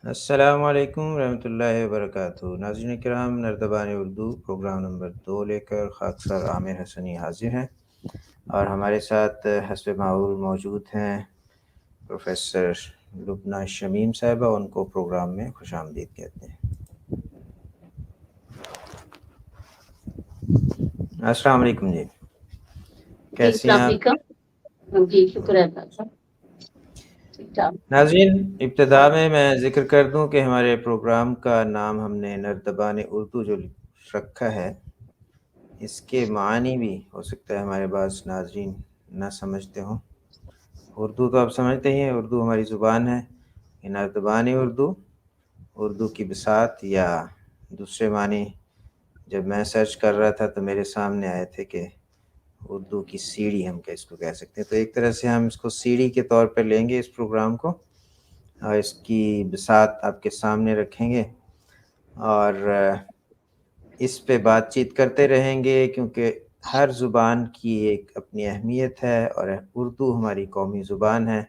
السلام علیکم ورحمۃ اللہ وبرکاتہ۔ ناظرین کرام، نردبان اردو پروگرام نمبر 2 لے کر خاکسار عامر حسنی حاضر ہیں، اور ہمارے ساتھ حسب معمول موجود ہیں پروفیسر لبنہ شمیم صاحبہ۔ ان کو پروگرام میں خوش آمدید کہتے ہیں۔ السلام علیکم جی، کیسی ہیں السلام آپ؟ علیکم جی، شکر ہے اللہ کا، ٹھیک ٹھاک۔ ناظرین، ابتدا میں ذکر کر دوں کہ ہمارے پروگرام کا نام ہم نے نردبان اردو جو رکھا ہے، اس کے معنی بھی ہو سکتا ہے ہمارے بعض ناظرین نہ سمجھتے ہوں۔ اردو تو آپ سمجھتے ہی ہیں، اردو ہماری زبان ہے۔ نردبان اردو، اردو کی بساط، یا دوسرے معنی جب میں سرچ کر رہا تھا تو میرے سامنے آئے تھے کہ اردو کی سیڑھی ہم اس کو کہہ سکتے ہیں۔ تو ایک طرح سے ہم اس کو سیڑھی کے طور پر لیں گے اس پروگرام کو، اور اس کی بساط آپ کے سامنے رکھیں گے، اور اس پہ بات چیت کرتے رہیں گے، کیونکہ ہر زبان کی ایک اپنی اہمیت ہے، اور اردو ہماری قومی زبان ہے۔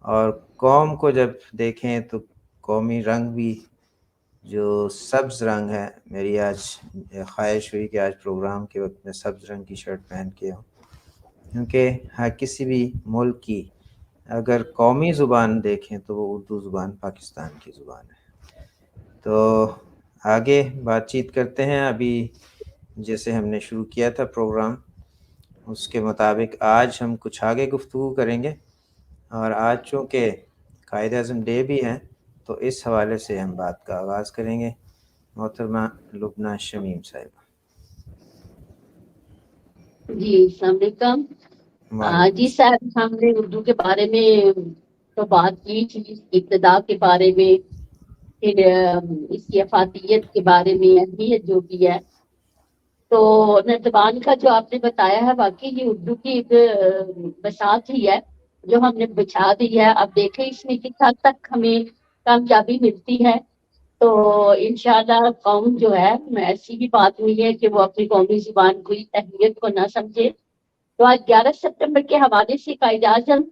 اور قوم کو جب دیکھیں تو قومی رنگ بھی جو سبز رنگ ہے، میری آج خواہش ہوئی کہ آج پروگرام کے وقت میں سبز رنگ کی شرٹ پہن کے ہوں، کیونکہ ہر کسی بھی ملک کی اگر قومی زبان دیکھیں تو وہ اردو زبان پاکستان کی زبان ہے۔ تو آگے بات چیت کرتے ہیں۔ ابھی جیسے ہم نے شروع کیا تھا پروگرام، اس کے مطابق آج ہم کچھ آگے گفتگو کریں گے، اور آج چونکہ قائد اعظم ڈے بھی ہے تو اس حوالے سے ہم بات کا آغاز کریں گے۔ محترمہ لبنہ شمیم صاحبہ۔ جی السلام علیکم۔ وعلیکم جی السلام۔ صاحب، ہم نے اردو کے بارے میں تو بات کی تھی، ابتدا کے بارے میں، پھر اس کی افادیت کے بارے میں، اہمیت جو بھی ہے۔ تو نردبان کا جو آپ نے بتایا ہے، واقعی یہ اردو کی ایک بساط ہی ہے جو ہم نے بچھا دی ہے۔ اب دیکھیں اس میں کس حد تک ہمیں کامیابی ملتی ہے۔ تو انشاءاللہ قوم جو ہے، ایسی بھی بات ہوئی ہے کہ وہ اپنی قومی زبان کی اہمیت کو نہ سمجھے۔ تو آج 11 ستمبر کے حوالے سے قائد اعظم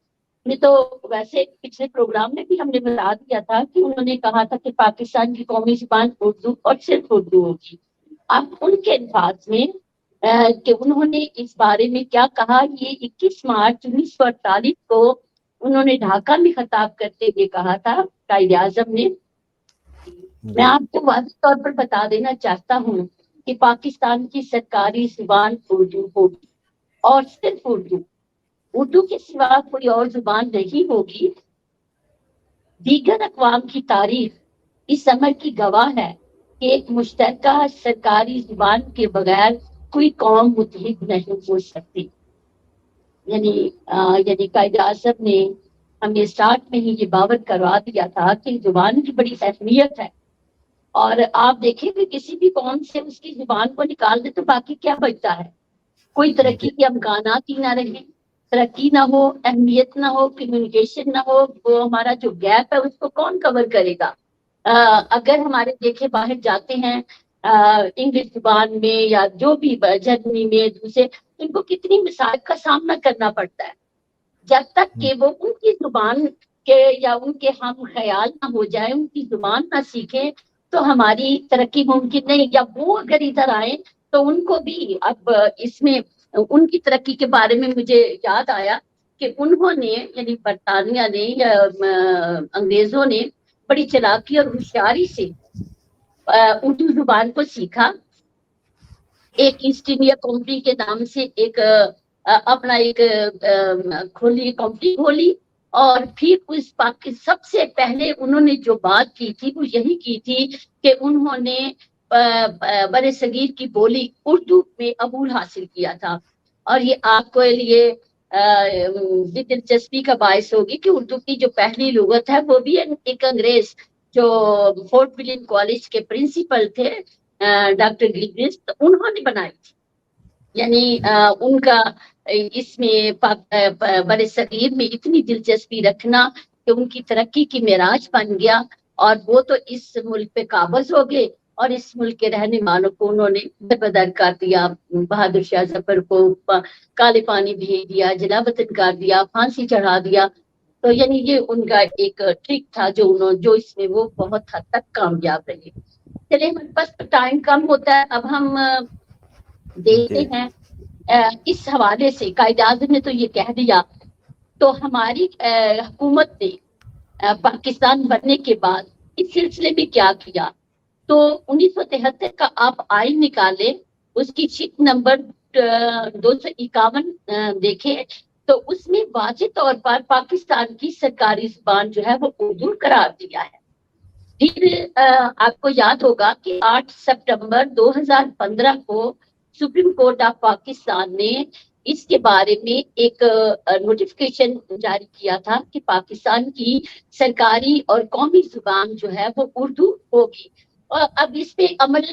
نے تو ویسے پچھلے پروگرام میں بھی ہم نے بتا دیا تھا کہ انہوں نے کہا تھا کہ پاکستان کی قومی زبان اردو اور صرف اردو ہوگی۔ اب ان کے الفاظ میں کہ انہوں نے اس بارے میں کیا کہا، یہ 21 مارچ 1948 کو انہوں نے ڈھاکہ میں خطاب کرتے ہوئے کہا تھا قائد اعظم نے۔ میں جی آپ کو واضح طور پر بتا دینا چاہتا ہوں کہ پاکستان کی سرکاری زبان اردو ہوگی، اور صرف اردو۔ اردو کے سوا کوئی اور زبان نہیں ہوگی۔ دیگر اقوام کی تاریخ اس امر کی گواہ ہے کہ ایک مشترکہ سرکاری زبان کے بغیر کوئی قوم متحد نہیں ہو سکتی۔ یعنی قائد اعظم نے ہمیں اسٹارٹ میں ہی یہ باور کروا دیا تھا کہ زبان کی بڑی اہمیت ہے، اور آپ دیکھیں کہ کسی بھی قوم سے اس کی زبان کو نکال دے تو باقی کیا بچتا ہے؟ کوئی ترقی کے امکانات ہی نہ رہیں، ترقی نہ ہو، اہمیت نہ ہو، کمیونیکیشن نہ ہو، وہ ہمارا جو گیپ ہے اس کو کون کور کرے گا؟ اگر ہمارے دیکھے باہر جاتے ہیں انگلش زبان میں یا جو بھی جرمنی میں دوسرے، ان کو کتنی مسائل کا سامنا کرنا پڑتا ہے۔ جب تک کہ وہ ان کی زبان کے یا ان کے ہم خیال نہ ہو جائیں، ان کی زبان نہ سیکھیں، تو ہماری ترقی ممکن نہیں۔ یا وہ اگر ادھر آئیں تو ان کو بھی اب اس میں ان کی ترقی کے بارے میں مجھے یاد آیا کہ انہوں نے یعنی برطانیہ نے یا انگریزوں نے بڑی چلاکی اور ہوشیاری سے اردو زبان کو سیکھا۔ ایک ایسٹ انڈیا کمپنی کے نام سے ایک اپنا ایک کمپنی کھولی، اور پھر اس سب سے پہلے انہوں نے جو بات کی تھی وہ یہی کی تھی کہ انہوں نے بر صغیر کی بولی اردو میں عبور حاصل کیا تھا۔ اور یہ آپ کو لیے دلچسپی کا باعث ہوگی کہ اردو کی جو پہلی لغت ہے وہ بھی ایک انگریز جو فورٹ ولیم کالج کے پرنسپل تھے ڈاکٹر گلگرسٹ، انہوں نے بنائی تھی۔ یعنی ان کا اس میں بر صغیر میں اتنی دلچسپی رکھنا کہ ان کی ترقی کی معراج بن گیا، اور وہ تو اس ملک پہ قابض ہو گئے، اور اس ملک کے رہنے والوں کو انہوں نے بدر کر دیا۔ بہادر شاہ ظفر کو کالے پانی بھیج دیا، جلا وطن کر دیا، پھانسی چڑھا دیا۔ تو یعنی یہ ان کا ایک ٹرک تھا جو اس میں وہ بہت حد تک کامیاب رہے. چلے ہمارے پاس ٹائم کم ہوتا ہے, اب ہم دیکھتے ہیں اس حوالے سے. قائد اعظم نے تو یہ کہہ دیا, تو ہماری حکومت نے پاکستان بننے کے بعد اس سلسلے میں کیا کیا. تو 1973 کا آپ آئین نکالے, اس کی شک نمبر 251 دیکھیں, تو اس میں واضح طور پر پاکستان کی سرکاری زبان جو ہے وہ اردو قرار دیا ہے. پھر آپ کو یاد ہوگا کہ 8 سپٹمبر 2015 کو سپریم کورٹ آف پاکستان نے اس کے بارے میں ایک نوٹیفکیشن جاری کیا تھا کہ پاکستان کی سرکاری اور قومی زبان جو ہے وہ اردو ہوگی. اور اب اس پہ عمل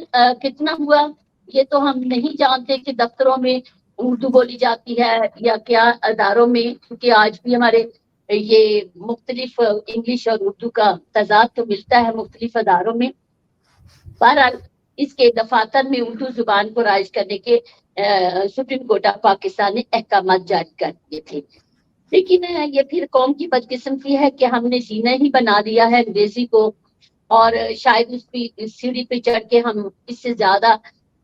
کتنا ہوا یہ تو ہم نہیں جانتے کہ دفتروں میں اردو بولی جاتی ہے یا کیا اداروں میں, کیونکہ آج بھی ہمارے یہ مختلف انگلش اور اردو کا تضاد تو ملتا ہے مختلف اداروں میں. بہرحال اس کے دفاتر میں اردو زبان کو رائج کرنے کے سپریم کورٹ آف پاکستان نے احکامات جاری کر دیے تھے. لیکن یہ پھر قوم کی بدقسمتی ہے کہ ہم نے زینہ ہی بنا دیا ہے انگریزی کو, اور شاید اس سیڑھی پہ چڑھ کے ہم اس سے زیادہ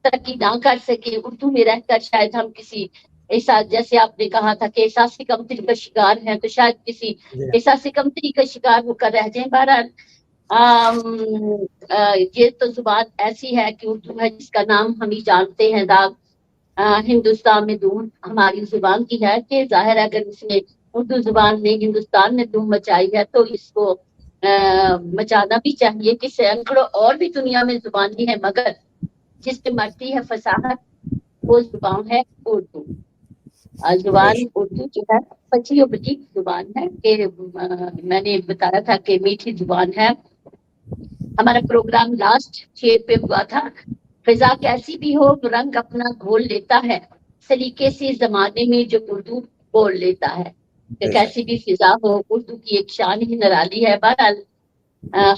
ترقی نہ کر سکے. اردو میں رہ کر شاید ہم کسی ایسا, جیسے آپ نے کہا تھا کہ احساس کمتری کا شکار ہیں, تو شاید کسی احساس کمتری کا شکار ہو کر رہ جائیں. بہرحال یہ تو زبان ایسی ہے کہ اردو ہے جس کا نام ہم ہی جانتے ہیں. داغ ہندوستان میں دھوم ہماری زبان کی ہے کہ ظاہر ہے اگر اس نے اردو زبان نے ہندوستان میں دھوم مچائی ہے تو اس کو مچانا بھی چاہیے. کہ سینکڑوں اور بھی دنیا میں زبانیں ہیں, مگر جس پہ مرتی ہے فصاحت وہ زبان ہے اردو. زبان اردو جو ہے پچی و بجی زبان ہے کہ میں نے بتایا تھا کہ میٹھی زبان ہے. ہمارا پروگرام لاسٹ 6 پہ ہوا تھا. فضا کیسی بھی ہو رنگ اپنا گھول لیتا ہے, سلیقے سے زمانے میں جو اردو بول لیتا ہے. کہ کیسی بھی فضا ہو اردو کی ایک شان ہی نرالی ہے. بہرحال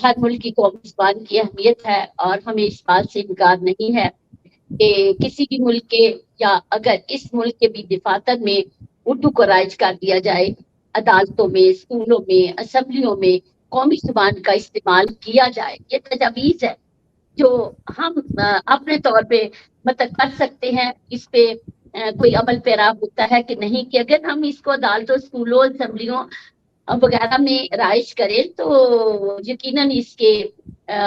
ہر ملک کی قومی زبان کی اہمیت ہے, اور ہمیں اس بات سے انکار نہیں ہے کہ کسی بھی ملک کے یا اگر اس ملک کے بھی دفاتر میں اردو کو رائج کر دیا جائے, عدالتوں میں, اسکولوں میں, اسمبلیوں میں قومی زبان کا استعمال کیا جائے. یہ تجاویز ہے جو ہم اپنے طور پہ مطلب کر سکتے ہیں. اس پہ کوئی عمل پیرا ہوتا ہے کہ نہیں, کہ اگر ہم اس کو عدالتوں, اسکولوں, اسمبلیوں وغیرہ میں رائج کریں تو یقیناً اس کے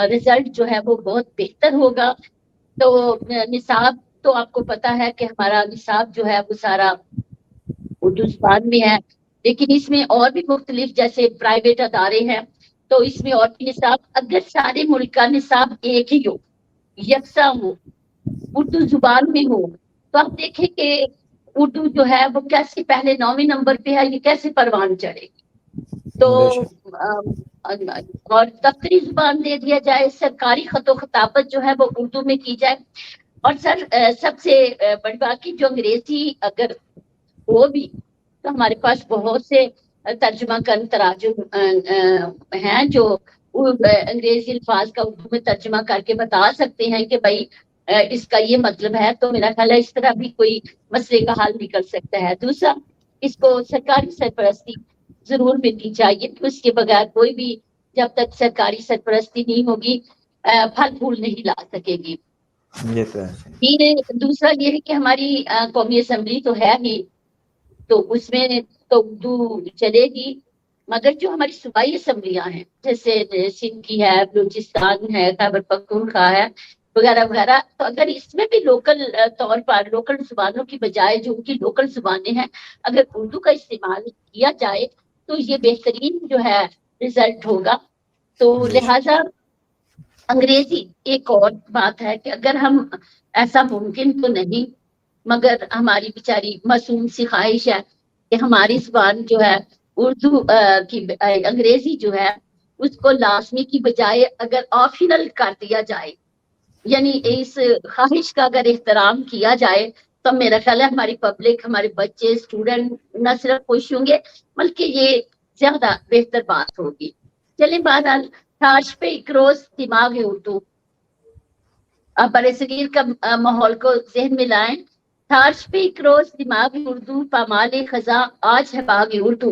رزلٹ جو ہے وہ بہت بہتر ہوگا. تو نصاب تو آپ کو پتا ہے کہ ہمارا نصاب جو ہے وہ سارا اردو زبان میں ہے, لیکن اس میں اور بھی مختلف جیسے پرائیویٹ ادارے ہیں تو اس میں اور بھی نصاب, اگر سارے ملک کا نصاب ایک ہی ہو, یکساں ہو, اردو زبان میں ہو, تو آپ دیکھیں کہ اردو جو ہے وہ کیسے پہلے 9ویں نمبر پہ ہے, یہ کیسے پروان چڑھے گی. تو اور دفتری زبان دے دیا جائے, سرکاری خط و خطابت جو ہے وہ اردو میں کی جائے. اور سب سے بڑی بات کی جو انگریزی اگر ہو بھی تو ہمارے پاس بہت سے ترجمہ کن تراجم ہیں جو انگریزی الفاظ کا اردو میں ترجمہ کر کے بتا سکتے ہیں کہ بھائی اس کا یہ مطلب ہے. تو میرا خیال ہے اس طرح بھی کوئی مسئلے کا حل نکل سکتا ہے. دوسرا, اس کو سرکاری سرپرستی ضرور ملنی چاہیے, کہ اس کے بغیر کوئی بھی جب تک سرکاری سرپرستی نہیں ہوگی پھل پھول نہیں لا سکے گی. پھر دوسرا یہ ہے کہ ہماری قومی اسمبلی تو ہے ہی, تو اس میں تو اردو چلے گی, مگر جو ہماری صوبائی اسمبلیاں ہیں جیسے سندھ کی ہے, بلوچستان ہے, خیبر پختونخوا ہے وغیرہ وغیرہ, تو اگر اس میں بھی لوکل طور پر لوکل زبانوں کی بجائے جو ان کی لوکل زبانیں ہیں اگر اردو کا استعمال کیا جائے تو یہ بہترین جو ہے رزلٹ ہوگا. تو لہذا انگریزی ایک اور بات ہے کہ اگر ہم ایسا ممکن تو نہیں, مگر ہماری بیچاری معصوم سی خواہش ہے کہ ہماری زبان جو ہے اردو کی انگریزی جو ہے اس کو لازمی کی بجائے اگر آپشنل کر دیا جائے, یعنی اس خواہش کا اگر احترام کیا جائے, تو میرا خیال ہے ہماری پبلک, ہمارے بچے, اسٹوڈنٹ نہ صرف خوش ہوں گے بلکہ یہ زیادہ بہتر بات ہوگی. چلیں بہرحال تاش پہ ایک روز دماغ اردو, برصغیر کا ماحول کو ذہن میں لائیں. تاش پہ ایک روز دماغ اردو, پامال خزاں آج ہے باغ اردو,